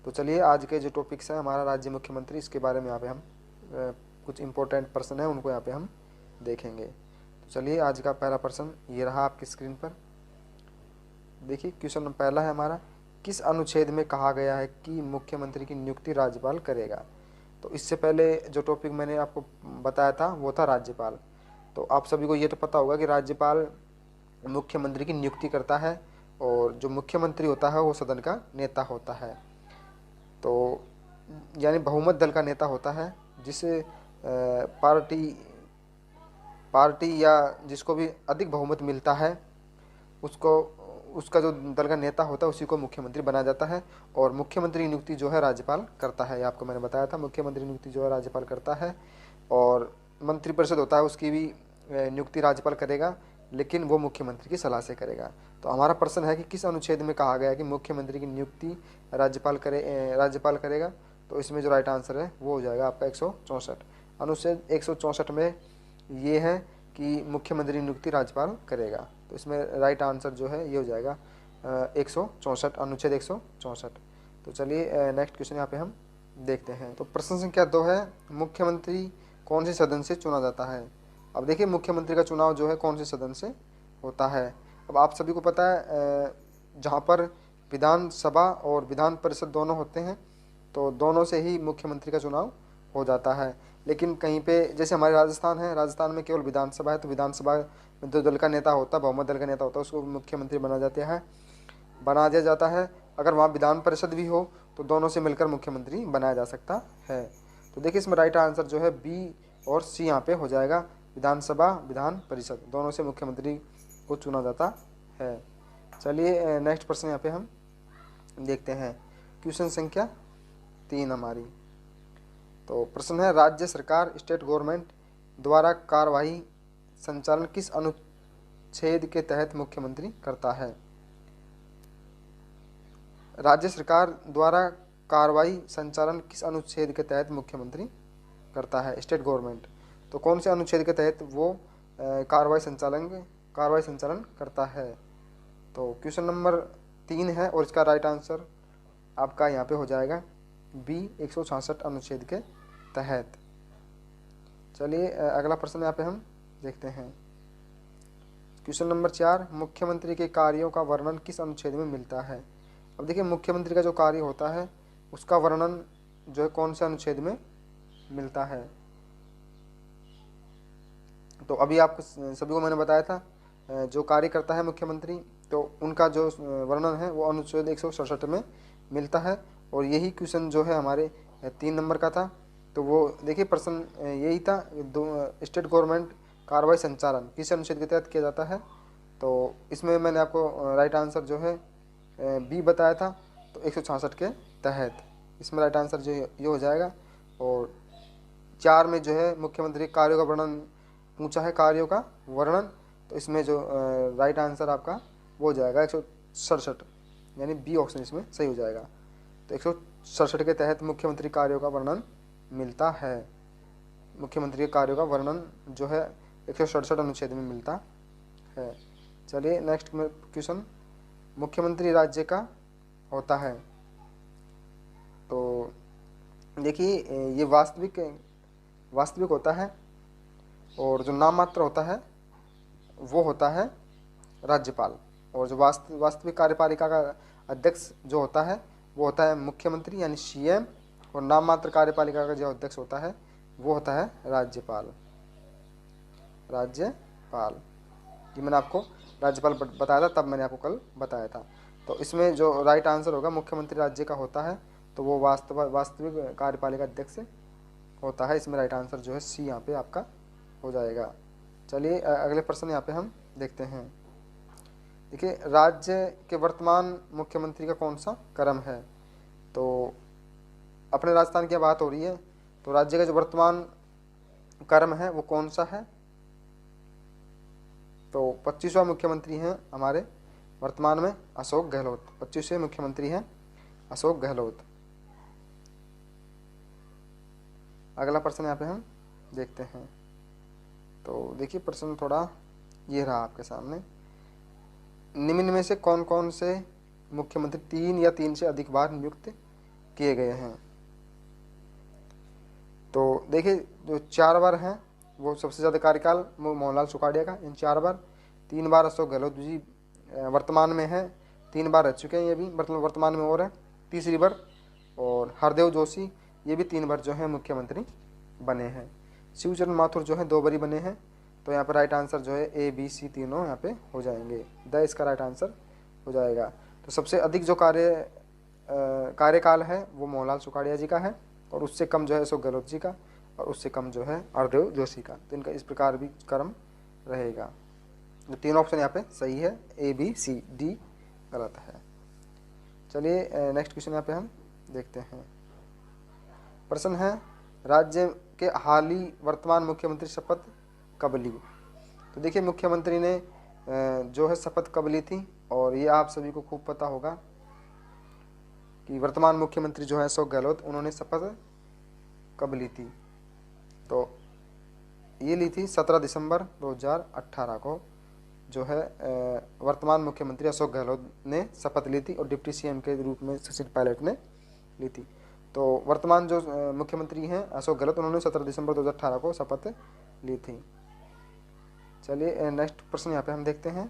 तो चलिए आज के जो टॉपिक्स हैं हमारा राज्य मुख्यमंत्री, इसके बारे में यहाँ पे हम कुछ इम्पोर्टेंट पर्सन है उनको यहाँ पे हम देखेंगे। तो चलिए आज का पहला प्रश्न ये रहा आपकी स्क्रीन पर। देखिए क्वेश्चन पहला है हमारा, किस अनुच्छेद में कहा गया है कि मुख्यमंत्री की नियुक्ति राज्यपाल करेगा। तो इससे पहले जो टॉपिक मैंने आपको बताया था वो था राज्यपाल। तो आप सभी को ये तो पता होगा कि राज्यपाल मुख्यमंत्री की नियुक्ति करता है और जो मुख्यमंत्री होता है वो सदन का नेता होता है। तो यानी बहुमत दल का नेता होता है, जिसे पार्टी या जिसको भी अधिक बहुमत मिलता है उसको उसका जो दल का नेता होता है उसी को मुख्यमंत्री बनाया जाता है। और मुख्यमंत्री की नियुक्ति जो है राज्यपाल करता है, आपको मैंने बताया था मुख्यमंत्री नियुक्ति जो है राज्यपाल करता है। और मंत्रिपरिषद होता है उसकी भी नियुक्ति राज्यपाल करेगा, लेकिन वो मुख्यमंत्री की सलाह से करेगा। तो हमारा प्रश्न है कि किस अनुच्छेद में कहा गया है कि मुख्यमंत्री की नियुक्ति राज्यपाल करेगा। तो इसमें जो राइट आंसर है वो हो जाएगा आपका 164। अनुच्छेद 164 में ये है कि मुख्यमंत्री नियुक्ति राज्यपाल करेगा। तो इसमें राइट आंसर जो है ये हो जाएगा 164, अनुच्छेद 164। तो चलिए नेक्स्ट क्वेश्चन यहाँ पे हम देखते हैं। तो प्रश्न संख्या 2 है, मुख्यमंत्री कौन से सदन से चुना जाता है। अब देखिए मुख्यमंत्री का चुनाव जो है कौन से सदन से होता है। अब आप सभी को पता है जहाँ पर विधानसभा और विधान परिषद दोनों होते हैं तो दोनों से ही मुख्यमंत्री का चुनाव हो जाता है। लेकिन कहीं पे जैसे हमारे राजस्थान है, राजस्थान में केवल विधानसभा है, तो विधानसभा में जो दल का नेता होता है, बहुमत दल का नेता होता है, उसको मुख्यमंत्री बना दिया जाता है। अगर वहाँ विधान परिषद भी हो तो दोनों से मिलकर मुख्यमंत्री बनाया जा सकता है। तो देखिए इसमें राइट आंसर जो है बी और सी यहाँ पे हो जाएगा, विधानसभा विधान परिषद दोनों से मुख्यमंत्री को चुना जाता है। चलिए नेक्स्ट प्रश्न यहाँ पे हम देखते हैं, क्वेश्चन संख्या 3 हमारी। तो प्रश्न है, राज्य सरकार स्टेट गवर्नमेंट द्वारा कार्यवाही संचालन किस अनुच्छेद के तहत मुख्यमंत्री करता है। राज्य सरकार द्वारा कार्रवाई संचालन किस अनुच्छेद के तहत मुख्यमंत्री करता है, स्टेट गवर्नमेंट। तो कौन से अनुच्छेद के तहत वो कार्रवाई संचालन करता है। तो क्वेश्चन नंबर 3 है और इसका राइट आंसर आपका यहाँ पे हो जाएगा बी 166 अनुच्छेद के तहत। चलिए अगला प्रश्न यहाँ पे हम देखते हैं, क्वेश्चन नंबर 4, मुख्यमंत्री के कार्यों का वर्णन किस अनुच्छेद में मिलता है। अब देखिए मुख्यमंत्री का जो कार्य होता है उसका वर्णन जो है कौन से अनुच्छेद में मिलता है। तो अभी आपको सभी को मैंने बताया था जो कार्य करता है मुख्यमंत्री, तो उनका जो वर्णन है वो अनुच्छेद 167 में मिलता है। और यही क्वेश्चन जो है हमारे 3 नंबर का था। तो वो देखिए प्रश्न यही था, स्टेट गवर्नमेंट कार्रवाई संचालन किस अनुच्छेद के तहत किया जाता है। तो इसमें मैंने आपको राइट आंसर जो है बी बताया था, तो 166 के तहत इसमें राइट आंसर जो ये हो जाएगा। और 4 में जो है मुख्यमंत्री कार्यों का वर्णन पूछा है, कार्यों का वर्णन, तो इसमें जो राइट आंसर आपका वो हो जाएगा 167, यानी बी ऑप्शन इसमें सही हो जाएगा। तो 167 के तहत मुख्यमंत्री कार्यों का वर्णन मिलता है। मुख्यमंत्री के कार्यों का वर्णन जो है 167 अनुच्छेद में मिलता है। चलिए नेक्स्ट क्वेश्चन, मुख्यमंत्री राज्य का होता है। तो देखिए ये वास्तविक होता है और जो नाम मात्र होता है वो होता है राज्यपाल। और जो वास्तविक कार्यपालिका का अध्यक्ष जो होता है वो होता है मुख्यमंत्री यानी सीएम। और नाम मात्र कार्यपालिका का जो अध्यक्ष होता है वो होता है राज्यपाल। ये मैंने आपको राज्यपाल बताया था, तब मैंने आपको कल बताया था। तो इसमें जो राइट आंसर होगा मुख्यमंत्री राज्य का होता है, तो वो वास्तविक कार्यपालिका अध्यक्ष होता है। इसमें राइट आंसर जो है सी यहाँ पे आपका हो जाएगा। चलिए अगले प्रश्न यहाँ पे हम देखते हैं। देखिए राज्य के वर्तमान मुख्यमंत्री का कौन सा क्रम है। तो अपने राजस्थान की बात हो रही है, तो राज्य का जो वर्तमान क्रम है वो कौन सा है। तो 25वां मुख्यमंत्री हैं हमारे वर्तमान में अशोक गहलोत। 25वें मुख्यमंत्री हैं अशोक गहलोत। अगला प्रश्न यहाँ पे हम देखते हैं। तो देखिए प्रश्न थोड़ा ये रहा आपके सामने, निम्न में से कौन कौन से मुख्यमंत्री 3 या 3 से अधिक बार नियुक्त किए गए हैं। तो देखिए जो 4 बार हैं वो सबसे ज़्यादा कार्यकाल मोहनलाल सुखाड़िया का, इन 4 बार। 3 बार अशोक गहलोत जी वर्तमान में हैं, 3 बार रह चुके हैं ये भी, मतलब वर्तमान में और है तीसरी बार। और हरदेव जोशी ये भी 3 बार जो है मुख्यमंत्री बने हैं। शिवचरण माथुर जो है 2 बारी बने हैं। तो यहाँ पर राइट आंसर जो है ए बी सी तीनों यहाँ पे हो जाएंगे, द इसका राइट आंसर हो जाएगा। तो सबसे अधिक जो कार्यकाल है वो मोहनलाल सुखाड़िया जी का है, और उससे कम जो है अशोक गहलोत जी का, और उससे कम जो है हरदेव जोशी का। तो इनका इस प्रकार भी क्रम रहेगा। तो 3 ऑप्शन यहाँ पे सही है, ए बी सी, डी गलत है। चलिए नेक्स्ट क्वेश्चन यहाँ पे हम देखते हैं। प्रश्न है राज्य के हाली वर्तमान मुख्यमंत्री शपथ कब ली। तो देखिए मुख्यमंत्री ने जो है शपथ कब ली थी, और ये आप सभी को खूब पता होगा कि वर्तमान मुख्यमंत्री जो है अशोक गहलोत, उन्होंने शपथ कब ली थी। तो ये ली थी 17 दिसंबर 2018 को जो है वर्तमान मुख्यमंत्री अशोक गहलोत ने शपथ ली थी, और डिप्टी सीएम के रूप में सचिन पायलट ने ली थी। तो वर्तमान जो मुख्यमंत्री हैं अशोक गहलोत, उन्होंने 17 दिसंबर 2018 को शपथ ली थी। चलिए नेक्स्ट प्रश्न यहाँ पे हम देखते हैं।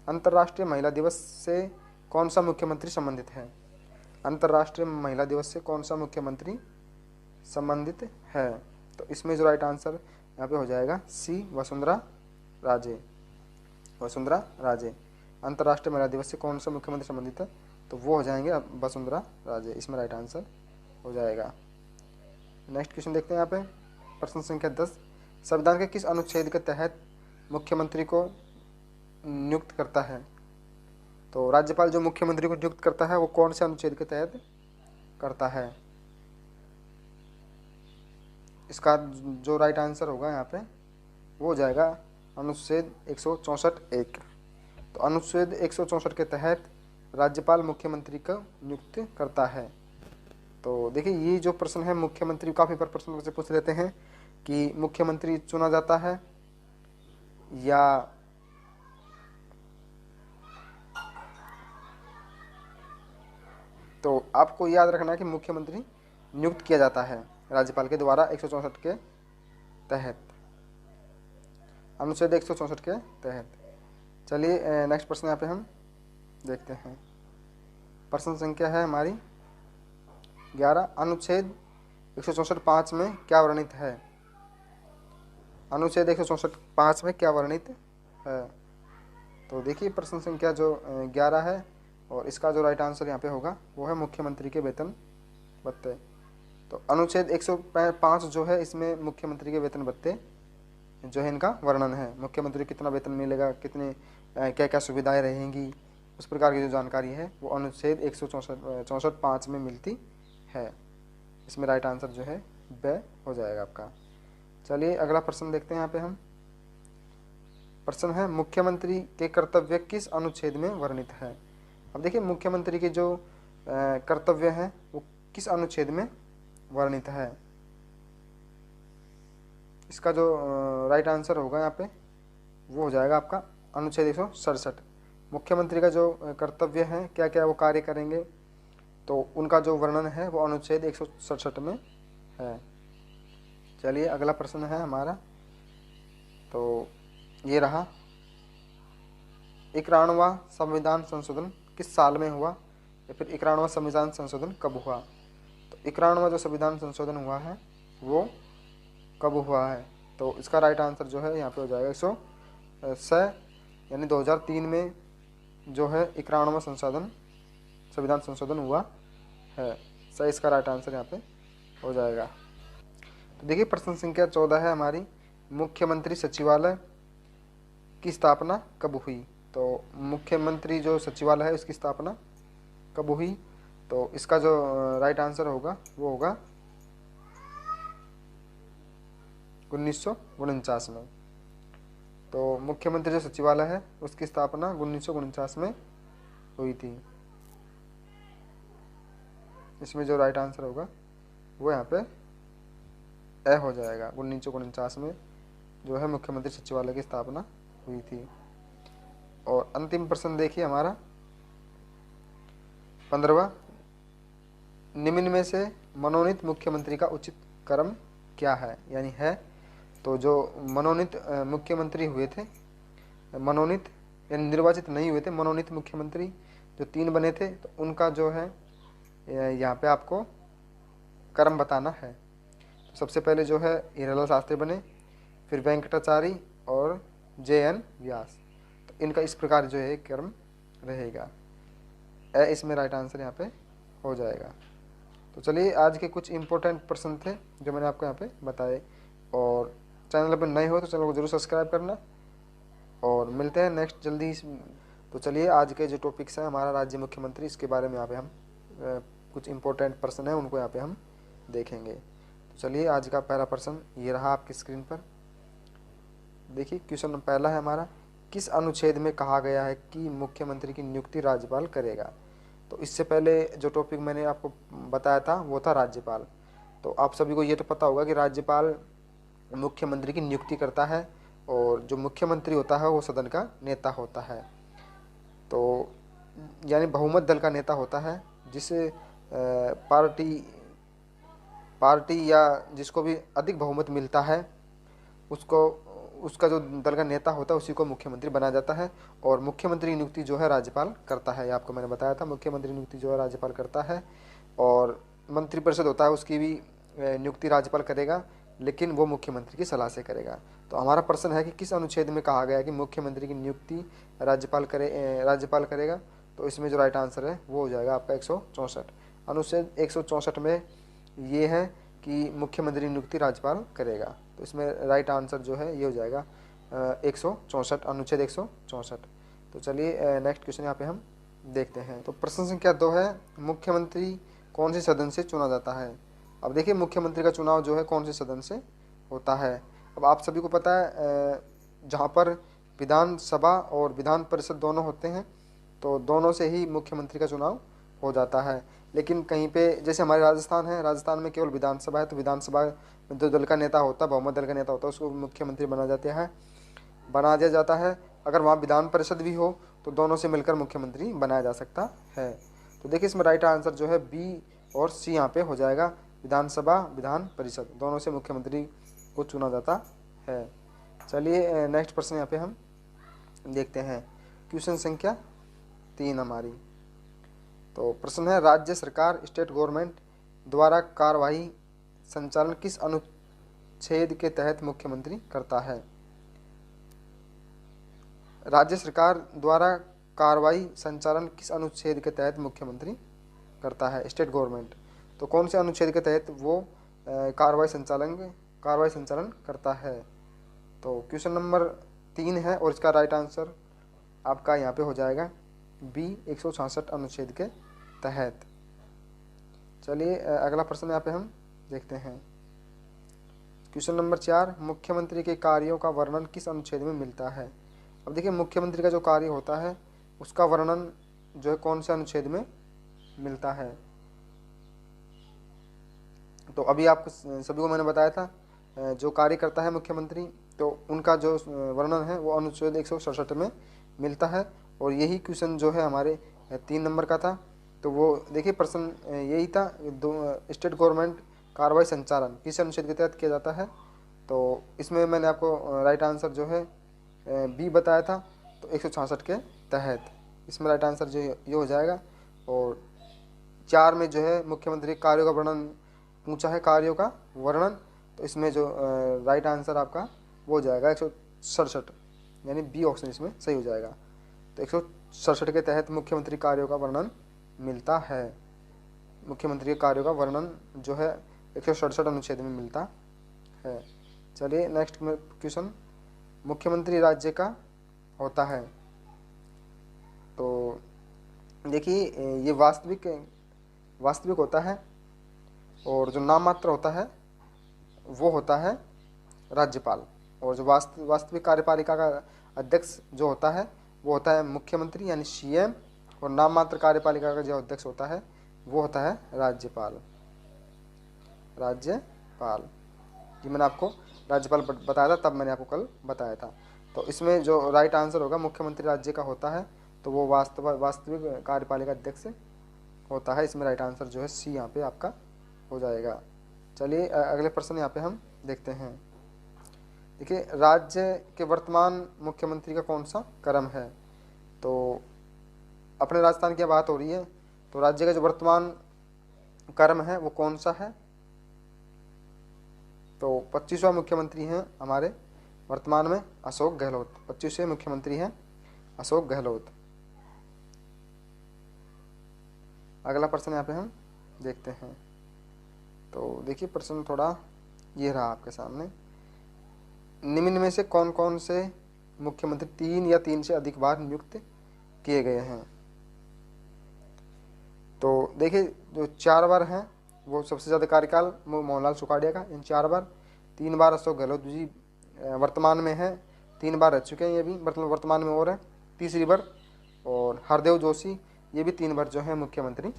अंतर्राष्ट्रीय महिला दिवस से कौन सा मुख्यमंत्री संबंधित है। अंतर्राष्ट्रीय महिला दिवस से कौन सा मुख्यमंत्री संबंधित है। तो इसमें जो राइट आंसर यहाँ पे हो जाएगा सी, वसुंधरा राजे। वसुंधरा राजे अंतर्राष्ट्रीय महिला दिवस से कौन सा मुख्यमंत्री संबंधित है, तो वो हो जाएंगे वसुंधरा राजे, इसमें राइट आंसर हो जाएगा। नेक्स्ट क्वेश्चन देखते हैं यहाँ पे। प्रश्न संख्या 10, संविधान के किस अनुच्छेद के तहत मुख्यमंत्री को नियुक्त करता है। तो राज्यपाल जो मुख्यमंत्री को नियुक्त करता है वो कौन से अनुच्छेद के तहत करता है। इसका जो राइट आंसर होगा यहाँ पे वो हो जाएगा अनुच्छेद 164(1). तो अनुच्छेद 164 के तहत राज्यपाल मुख्यमंत्री को नियुक्त करता है। तो देखिए ये जो प्रश्न है मुख्यमंत्री, काफ़ी बार प्रश्न से पूछ लेते हैं कि मुख्यमंत्री चुना जाता है या तो आपको याद रखना है कि मुख्यमंत्री नियुक्त किया जाता है राज्यपाल के द्वारा 164 के तहत, अनुच्छेद 164 के तहत। चलिए नेक्स्ट प्रश्न यहाँ पे हम देखते हैं। प्रश्न संख्या है हमारी 11, अनुच्छेद 164(5) में क्या वर्णित है। अनुच्छेद 164(5) में क्या वर्णित है। तो देखिए प्रश्न संख्या जो 11 है, और इसका जो राइट आंसर यहाँ पे होगा वो है मुख्यमंत्री के वेतन भत्ते। तो अनुच्छेद 105 जो है इसमें मुख्यमंत्री के वेतन भत्ते जो है इनका वर्णन है। मुख्यमंत्री को कितना वेतन मिलेगा, कितने क्या क्या सुविधाएं रहेंगी, उस प्रकार की जो जानकारी है वो अनुच्छेद 164(5) में मिलती है। इसमें राइट आंसर जो है ब हो जाएगा आपका। चलिए अगला प्रश्न देखते हैं यहाँ पे हम। प्रश्न है मुख्यमंत्री के कर्तव्य किस अनुच्छेद में वर्णित है। अब देखिए मुख्यमंत्री के जो कर्तव्य हैं वो किस अनुच्छेद में वर्णित है। इसका जो राइट आंसर होगा यहाँ पे वो हो जाएगा आपका अनुच्छेद 167। मुख्यमंत्री का जो कर्तव्य है, क्या क्या वो कार्य करेंगे, तो उनका जो वर्णन है वो अनुच्छेद 167 में है। चलिए अगला प्रश्न है हमारा, तो ये रहा। 91वां संविधान संशोधन किस साल में हुआ, या फिर 91वां संविधान संशोधन कब हुआ। तो 91वां जो संविधान संशोधन हुआ है वो कब हुआ है। तो इसका राइट आंसर जो है यहाँ पे हो जाएगा 106, यानी 2003 में जो है 91वां संविधान संशोधन हुआ है। सही इसका राइट आंसर यहाँ पे हो जाएगा। तो देखिए प्रश्न संख्या 14 है हमारी, मुख्यमंत्री सचिवालय की स्थापना कब हुई। तो मुख्यमंत्री जो सचिवालय है उसकी स्थापना कब हुई, तो इसका जो राइट आंसर होगा वो होगा 1949 में। तो मुख्यमंत्री जो सचिवालय है उसकी स्थापना 1949 में हुई थी। इसमें जो राइट आंसर होगा वो यहाँ पे ए हो जाएगा। 1949 में जो है मुख्यमंत्री सचिवालय की स्थापना हुई थी। और अंतिम प्रश्न देखिए हमारा 15वां, निम्न में से मनोनीत मुख्यमंत्री का उचित क्रम क्या है, यानी है। तो जो मनोनीत मुख्यमंत्री हुए थे, मनोनीत यानी निर्वाचित नहीं हुए थे, मनोनीत मुख्यमंत्री जो 3 बने थे, तो उनका जो है यहाँ पे आपको क्रम बताना है। तो सबसे पहले जो है हीरालाल शास्त्री बने, फिर वेंकटाचारी और JN व्यास। तो इनका इस प्रकार जो है क्रम रहेगा। इसमें राइट आंसर यहाँ पे हो जाएगा। तो चलिए, आज के कुछ इंपॉर्टेंट प्रश्न थे जो मैंने आपको यहाँ पे बताए। और चैनल पर नए हो तो चैनल को जरूर सब्सक्राइब करना, और मिलते हैं नेक्स्ट जल्दी। तो चलिए, आज के जो टॉपिक्स हैं हमारा राज्य मुख्यमंत्री, इसके बारे में यहाँ पे हम कुछ इंपॉर्टेंट प्रश्न हैं उनको यहाँ पे हम देखेंगे। तो चलिए, आज का पहला प्रश्न ये रहा आपकी स्क्रीन पर। देखिए, क्वेश्चन पहला है हमारा, किस अनुच्छेद में कहा गया है कि मुख्यमंत्री की नियुक्ति राज्यपाल करेगा। तो इससे पहले जो टॉपिक मैंने आपको बताया था वो था राज्यपाल। तो आप सभी को ये तो पता होगा कि राज्यपाल मुख्यमंत्री की नियुक्ति करता है, और जो मुख्यमंत्री होता है वो सदन का नेता होता है। तो यानी बहुमत दल का नेता होता है, जिसे पार्टी या जिसको भी अधिक बहुमत मिलता है उसका जो दल का नेता होता है उसी को मुख्यमंत्री बनाया जाता है। और मुख्यमंत्री की नियुक्ति जो है राज्यपाल करता है, आपको मैंने बताया था, मुख्यमंत्री नियुक्ति जो है राज्यपाल करता है। और मंत्रिपरिषद होता है, उसकी भी नियुक्ति राज्यपाल करेगा, लेकिन वो मुख्यमंत्री की सलाह से करेगा। तो हमारा प्रश्न है कि किस अनुच्छेद में कहा गया है कि मुख्यमंत्री की नियुक्ति राज्यपाल करेगा। तो इसमें जो राइट आंसर है वो हो जाएगा आपका 164। अनुच्छेद 164 में ये है कि मुख्यमंत्री नियुक्ति राज्यपाल करेगा। तो इसमें राइट आंसर जो है ये हो जाएगा 164, अनुच्छेद 164। तो चलिए, नेक्स्ट क्वेश्चन यहाँ पे हम देखते हैं। तो प्रश्न संख्या 2 है, मुख्यमंत्री कौन से सदन से चुना जाता है। अब देखिए, मुख्यमंत्री का चुनाव जो है कौन से सदन से होता है। अब आप सभी को पता है, जहाँ पर विधानसभा और विधान परिषद दोनों होते हैं, तो दोनों से ही मुख्यमंत्री का चुनाव हो जाता है। लेकिन कहीं पे, जैसे हमारे राजस्थान है, राजस्थान में केवल विधानसभा है, तो विधानसभा में जो दल का नेता होता है, बहुमत दल का नेता होता है, उसको मुख्यमंत्री बना दिया जाता है। अगर वहाँ विधान परिषद भी हो तो दोनों से मिलकर मुख्यमंत्री बनाया जा सकता है। तो देखिए, इसमें राइट आंसर जो है B और C यहाँ पे हो जाएगा। विधानसभा, विधान परिषद दोनों से मुख्यमंत्री को चुना जाता है। चलिए, नेक्स्ट प्रश्न यहाँ पे हम देखते हैं, क्वेश्चन संख्या 3 हमारी। तो प्रश्न है, राज्य सरकार, स्टेट गवर्नमेंट द्वारा कार्यवाही संचालन किस अनुच्छेद के तहत मुख्यमंत्री करता है। राज्य सरकार द्वारा कार्रवाई संचालन किस अनुच्छेद के तहत मुख्यमंत्री करता है, स्टेट गवर्नमेंट। तो कौन से अनुच्छेद के तहत वो कार्रवाई संचालन करता है। तो क्वेश्चन नंबर 3 है, और इसका राइट आंसर आपका यहाँ पे हो जाएगा B 166 अनुच्छेद के तहत। चलिए, अगला प्रश्न यहाँ पे हम देखते हैं, क्वेश्चन नंबर 4, मुख्यमंत्री के कार्यों का वर्णन किस अनुच्छेद में मिलता है। अब देखिए, मुख्यमंत्री का जो कार्य होता है उसका वर्णन जो है कौन से अनुच्छेद में मिलता है। तो अभी आपको सभी को मैंने बताया था, जो कार्य करता है मुख्यमंत्री, तो उनका जो वर्णन है वो अनुच्छेद 167 में मिलता है। और यही क्वेश्चन जो है हमारे 3 नंबर का था। तो वो देखिए, प्रश्न यही था, स्टेट गवर्नमेंट कार्रवाई संचालन किस अनुच्छेद के तहत किया जाता है। तो इसमें मैंने आपको राइट आंसर जो है B बताया था, तो 166 के तहत। इसमें राइट आंसर जो ये हो जाएगा। और 4 में जो है मुख्यमंत्री कार्यों का वर्णन पूछा है, कार्यों का वर्णन, तो इसमें जो राइट आंसर आपका वो हो जाएगा 167, यानी B ऑप्शन इसमें सही हो जाएगा। तो 167 के तहत मुख्यमंत्री कार्यों का वर्णन मिलता है। मुख्यमंत्री के कार्यों का वर्णन जो है 167 अनुच्छेद में मिलता है। चलिए, नेक्स्ट क्वेश्चन, मुख्यमंत्री राज्य का होता है। तो देखिए, ये वास्तविक होता है, और जो नाम मात्र होता है वो होता है राज्यपाल। और जो वास्तविक कार्यपालिका का अध्यक्ष जो होता है वो होता है मुख्यमंत्री यानी CM, और नाम मात्र कार्यपालिका का जो अध्यक्ष होता है वो होता है राज्यपाल। जी, मैंने आपको राज्यपाल बताया था, तब मैंने आपको कल बताया था। तो इसमें जो राइट आंसर होगा, मुख्यमंत्री राज्य का होता है, तो वो वास्तविक कार्यपालिका अध्यक्ष होता है। इसमें राइट आंसर जो है सी यहाँ पे आपका हो जाएगा। चलिए अगले प्रश्न यहाँ पे हम देखते हैं। देखिए, राज्य के वर्तमान मुख्यमंत्री का कौन सा क्रम है? तो अपने राजस्थान की बात हो रही है, तो राज्य का जो वर्तमान क्रम है वो कौन सा है? तो 25वां मुख्यमंत्री हैं हमारे वर्तमान में अशोक गहलोत। 25वें मुख्यमंत्री हैं अशोक गहलोत। अगला प्रश्न यहाँ पे हम देखते हैं। तो देखिए, प्रश्न थोड़ा ये रहा आपके सामने। निम्न में से कौन कौन से मुख्यमंत्री 3 या 3 से अधिक बार नियुक्त किए गए हैं? तो देखिए, जो 4 बार हैं वो सबसे ज़्यादा कार्यकाल मोहनलाल सुखाड़िया का, इन 4 बार। 3 बार अशोक गहलोत जी वर्तमान में है, 3 बार रह चुके हैं ये भी, मतलब वर्तमान में और है तीसरी बार। और हरदेव जोशी ये भी 3 बार जो है मुख्यमंत्री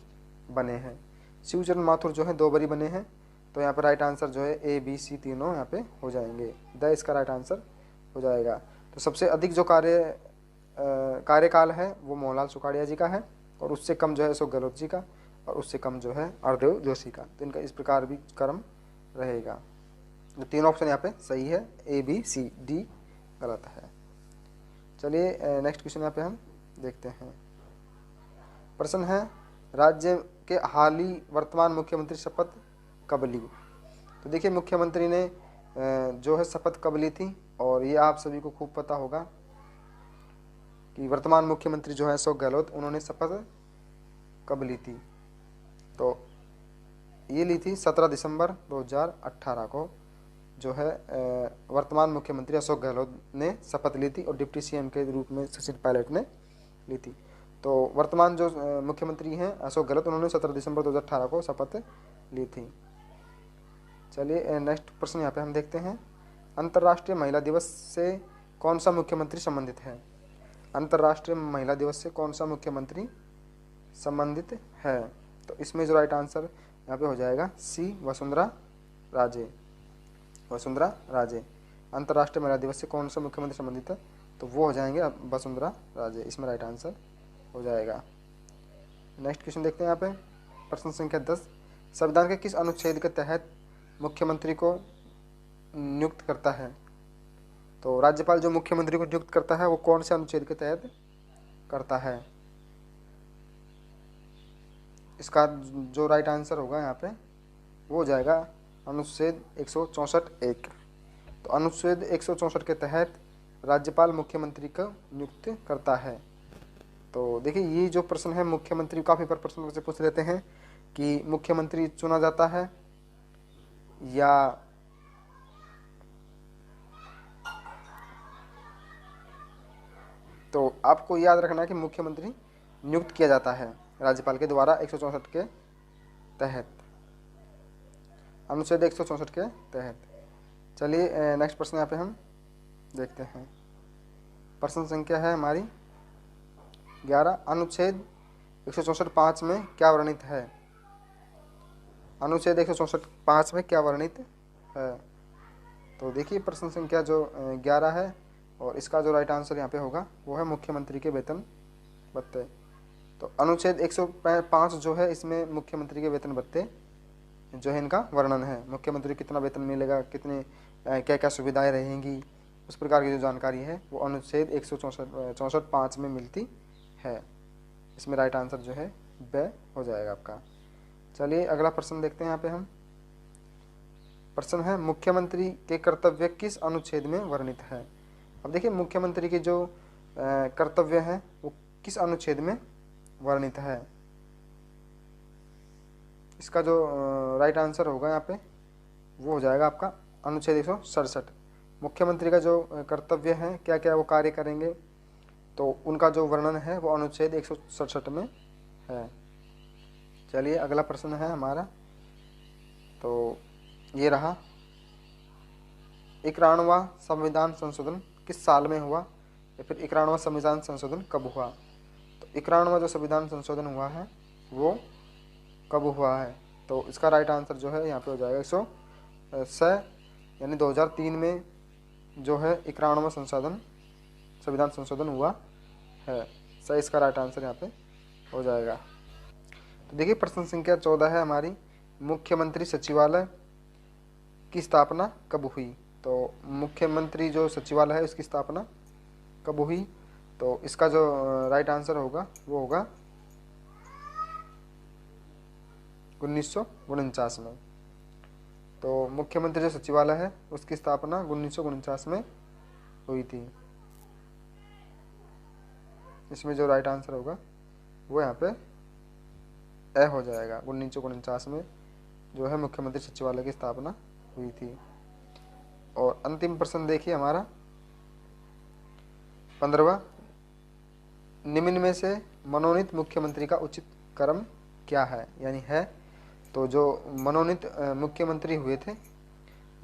बने हैं। शिवचरण माथुर जो है 2 बार ही बने हैं। तो यहाँ पर राइट आंसर जो है ए बी सी तीनों यहाँ पे हो जाएंगे। द इसका राइट आंसर हो जाएगा। तो सबसे अधिक जो कार्यकाल है वो मोहनलाल सुखाड़िया जी का है, और उससे कम जो है अशोक गहलोत जी का, और उससे कम जो है हरदेव जोशी का। तो इनका इस प्रकार भी क्रम रहेगा। तो 3 ऑप्शन यहाँ पे सही है, ए बी सी, डी गलत है। चलिए नेक्स्ट क्वेश्चन यहाँ पे हम देखते हैं। प्रश्न है, राज्य के हाल ही वर्तमान मुख्यमंत्री शपथ कब ली? तो देखिए, मुख्यमंत्री ने जो है शपथ कब ली थी, और ये आप सभी को खूब पता होगा कि वर्तमान मुख्यमंत्री जो है अशोक गहलोत, उन्होंने शपथ कब ली थी? तो ये ली थी 17 दिसंबर 2018 को जो है वर्तमान मुख्यमंत्री अशोक गहलोत ने शपथ ली थी, और डिप्टी सीएम के रूप में सचिन पायलट ने ली थी। तो वर्तमान जो मुख्यमंत्री हैं अशोक गहलोत, उन्होंने 17 दिसंबर 2018 को शपथ ली थी। चलिए नेक्स्ट प्रश्न यहाँ पे हम देखते हैं। अंतर्राष्ट्रीय महिला दिवस से कौन सा मुख्यमंत्री संबंधित है? अंतर्राष्ट्रीय महिला दिवस से कौन सा मुख्यमंत्री संबंधित है? तो इसमें जो राइट आंसर यहाँ पे हो जाएगा सी, वसुंधरा राजे। वसुंधरा राजे। अंतर्राष्ट्रीय महिला दिवस से कौन सा मुख्यमंत्री संबंधित है? तो वो हो जाएंगे वसुंधरा राजे। इसमें राइट आंसर हो जाएगा। नेक्स्ट क्वेश्चन देखते हैं यहाँ पे। प्रश्न संख्या 10, संविधान के किस अनुच्छेद के तहत मुख्यमंत्री को नियुक्त करता है? तो राज्यपाल जो मुख्यमंत्री को नियुक्त करता है वो कौन से अनुच्छेद के तहत करता है? इसका जो राइट आंसर होगा यहाँ पे वो हो जाएगा अनुच्छेद 164(1). तो अनुच्छेद 164 के तहत राज्यपाल मुख्यमंत्री को नियुक्त करता है। तो देखिए, ये जो प्रश्न है मुख्यमंत्री, काफ़ी बार प्रश्न से पूछ लेते हैं कि मुख्यमंत्री चुना जाता है या तो आपको याद रखना है कि मुख्यमंत्री नियुक्त किया जाता है राज्यपाल के द्वारा 164 के तहत, अनुच्छेद 164 के तहत। चलिए नेक्स्ट प्रश्न यहाँ पे हम देखते हैं। प्रश्न संख्या है हमारी 11, अनुच्छेद 164(5) में क्या वर्णित है? अनुच्छेद 164(5) में क्या वर्णित है? तो देखिए, प्रश्न संख्या जो 11 है, और इसका जो राइट आंसर यहाँ पे होगा वो है मुख्यमंत्री के वेतन भत्ते। तो अनुच्छेद 105 जो है, इसमें मुख्यमंत्री के वेतन भत्ते जो है इनका वर्णन है। मुख्यमंत्री को कितना वेतन मिलेगा, कितने क्या क्या सुविधाएं रहेंगी, उस प्रकार की जो जानकारी है वो अनुच्छेद 164(5) में मिलती है। इसमें राइट आंसर जो है ब हो जाएगा आपका। चलिए अगला प्रश्न देखते हैं यहाँ पे हम। प्रश्न है, मुख्यमंत्री के कर्तव्य किस अनुच्छेद में वर्णित है? अब देखिए, मुख्यमंत्री के जो कर्तव्य हैं वो किस अनुच्छेद में वर्णित है? इसका जो राइट आंसर होगा यहाँ पे वो हो जाएगा आपका अनुच्छेद 167। मुख्यमंत्री का जो कर्तव्य है, क्या क्या वो कार्य करेंगे, तो उनका जो वर्णन है वो अनुच्छेद 167 में है। चलिए अगला प्रश्न है हमारा, तो ये रहा, 91वां संविधान संशोधन किस साल में हुआ, या फिर 91वां संविधान संशोधन कब हुआ? तो 91वां जो संविधान संशोधन हुआ है वो कब हुआ है? तो इसका राइट आंसर जो है यहाँ पे हो जाएगा 106, यानी 2003 में जो है 91वां संविधान संशोधन हुआ है। सही इसका राइट आंसर यहाँ पे हो जाएगा। तो देखिए प्रश्न संख्या 14 है हमारी, मुख्यमंत्री सचिवालय की स्थापना कब हुई। तो मुख्यमंत्री जो सचिवालय है उसकी स्थापना कब हुई, तो इसका जो राइट आंसर होगा वो होगा 1949 में। तो मुख्यमंत्री जो सचिवालय है उसकी स्थापना 1949 में हुई थी। इसमें जो राइट आंसर होगा वो यहाँ पे ए हो जाएगा। 1949 में जो है मुख्यमंत्री सचिवालय की स्थापना हुई थी। और अंतिम प्रश्न देखिए हमारा 15वां, निम्न में से मनोनीत मुख्यमंत्री का उचित क्रम क्या है, यानी है। तो जो मनोनीत मुख्यमंत्री हुए थे,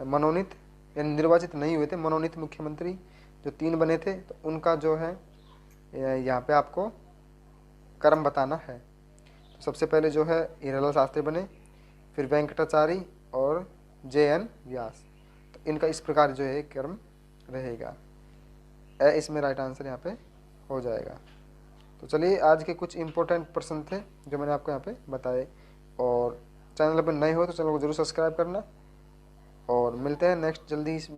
मनोनीत यानी निर्वाचित नहीं हुए थे, मनोनीत मुख्यमंत्री जो 3 बने थे, तो उनका जो है यहाँ पे आपको क्रम बताना है। तो सबसे पहले जो है हीरालाल शास्त्री बने, फिर वेंकटाचारी और JN व्यास। तो इनका इस प्रकार जो है क्रम रहेगा। इसमें राइट आंसर यहाँ पे हो जाएगा। तो चलिए आज के कुछ इंपॉर्टेंट प्रश्न थे जो मैंने आपको यहाँ पे बताए। और चैनल पर नए हो तो चैनल को जरूर सब्सक्राइब करना, और मिलते हैं नेक्स्ट जल्दी इस